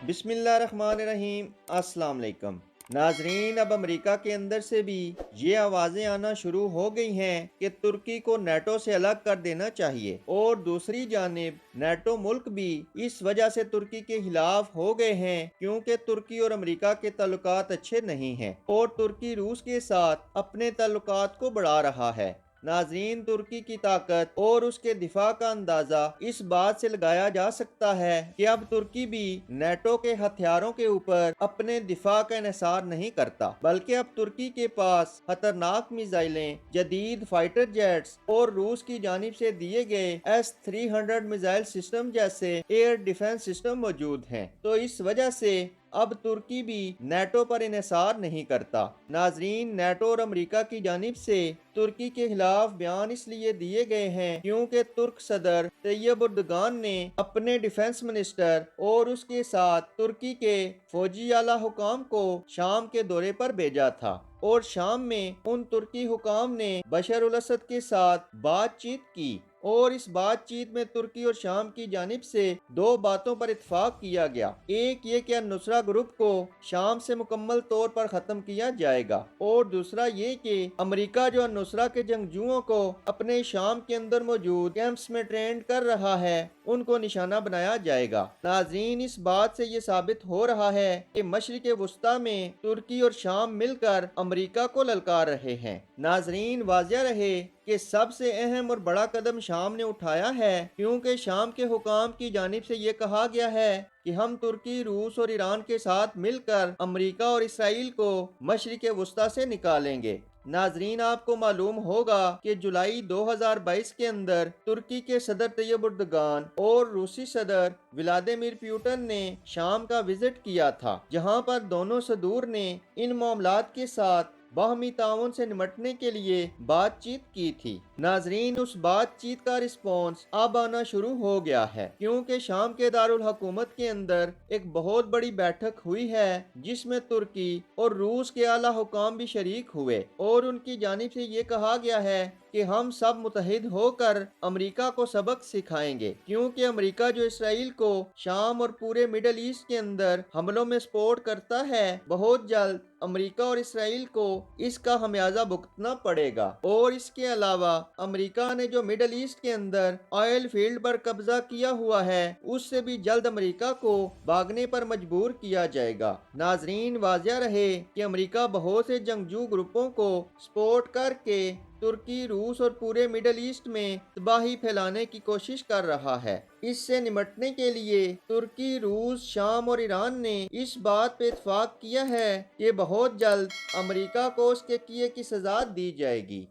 بسم اللہ الرحمن الرحیم۔ السلام علیکم ناظرین، اب امریکہ کے اندر سے بھی یہ آوازیں آنا شروع ہو گئی ہیں کہ ترکی کو نیٹو سے الگ کر دینا چاہیے، اور دوسری جانب نیٹو ملک بھی اس وجہ سے ترکی کے خلاف ہو گئے ہیں کیونکہ ترکی اور امریکہ کے تعلقات اچھے نہیں ہیں اور ترکی روس کے ساتھ اپنے تعلقات کو بڑھا رہا ہے۔ ناظرین، ترکی کی طاقت اور اس کے دفاع کا اندازہ اس بات سے لگایا جا سکتا ہے کہ اب ترکی بھی نیٹو کے ہتھیاروں کے اوپر اپنے دفاع کا انحصار نہیں کرتا، بلکہ اب ترکی کے پاس خطرناک میزائلیں، جدید فائٹر جیٹس اور روس کی جانب سے دیے گئے S-300 میزائل سسٹم جیسے ایئر ڈیفنس سسٹم موجود ہیں، تو اس وجہ سے اب ترکی بھی نیٹو پر انحصار نہیں کرتا۔ ناظرین، نیٹو اور امریکہ کی جانب سے ترکی کے خلاف بیان اس لیے دیے گئے ہیں کیونکہ ترک صدر طیب اردگان نے اپنے ڈیفنس منسٹر اور اس کے ساتھ ترکی کے فوجی اعلیٰ حکام کو شام کے دورے پر بھیجا تھا، اور شام میں ان ترکی حکام نے بشار الاسد کے ساتھ بات چیت کی، اور اس بات چیت میں ترکی اور شام کی جانب سے دو باتوں پر اتفاق کیا گیا۔ ایک یہ کہ النصرہ گروپ کو شام سے مکمل طور پر ختم کیا جائے گا، اور دوسرا یہ کہ امریکہ جو النصرہ کے جنگجوؤں کو اپنے شام کے اندر موجود کیمپس میں ٹرینڈ کر رہا ہے ان کو نشانہ بنایا جائے گا۔ ناظرین، اس بات سے یہ ثابت ہو رہا ہے کہ مشرق وسطیٰ میں ترکی اور شام مل کر امریکہ کو للکار رہے ہیں۔ ناظرین، واضح رہے کہ سب سے اہم اور بڑا قدم شام نے اٹھایا ہے کیونکہ شام کے حکام کی جانب سے یہ کہا گیا ہے کہ ہم ترکی، روس اور ایران کے ساتھ مل کر امریکہ اور اسرائیل کو مشرق وسطیٰ سے نکالیں گے۔ ناظرین، آپ کو معلوم ہوگا کہ جولائی 2022 کے اندر ترکی کے صدر طیب اردگان اور روسی صدر ولادیمیر پیوٹن نے شام کا وزٹ کیا تھا، جہاں پر دونوں صدور نے ان معاملات کے ساتھ باہمی تعاون سے نمٹنے کے لیے بات چیت کی تھی۔ ناظرین، اس بات چیت کا رسپانس اب آنا شروع ہو گیا ہے کیونکہ شام کے دارالحکومت کے اندر ایک بہت بڑی بیٹھک ہوئی ہے جس میں ترکی اور روس کے اعلیٰ حکام بھی شریک ہوئے، اور ان کی جانب سے یہ کہا گیا ہے کہ ہم سب متحد ہو کر امریکہ کو سبق سکھائیں گے، کیونکہ امریکہ جو اسرائیل کو شام اور پورے مڈل ایسٹ کے اندر حملوں میں سپورٹ کرتا ہے، بہت جلد امریکہ اور اسرائیل کو اس کا خمیازہ بھگتنا پڑے گا۔ اور اس کے علاوہ امریکہ نے جو مڈل ایسٹ کے اندر آئل فیلڈ پر قبضہ کیا ہوا ہے، اس سے بھی جلد امریکہ کو بھاگنے پر مجبور کیا جائے گا۔ ناظرین، واضح رہے کہ امریکہ بہت سے جنگجو گروپوں کو سپورٹ کر کے ترکی، روس اور پورے مڈل ایسٹ میں تباہی پھیلانے کی کوشش کر رہا ہے۔ اس سے نمٹنے کے لیے ترکی، روس، شام اور ایران نے اس بات پہ اتفاق کیا ہے کہ بہت جلد امریکہ کو اس کے کیے کی سزا دی جائے گی۔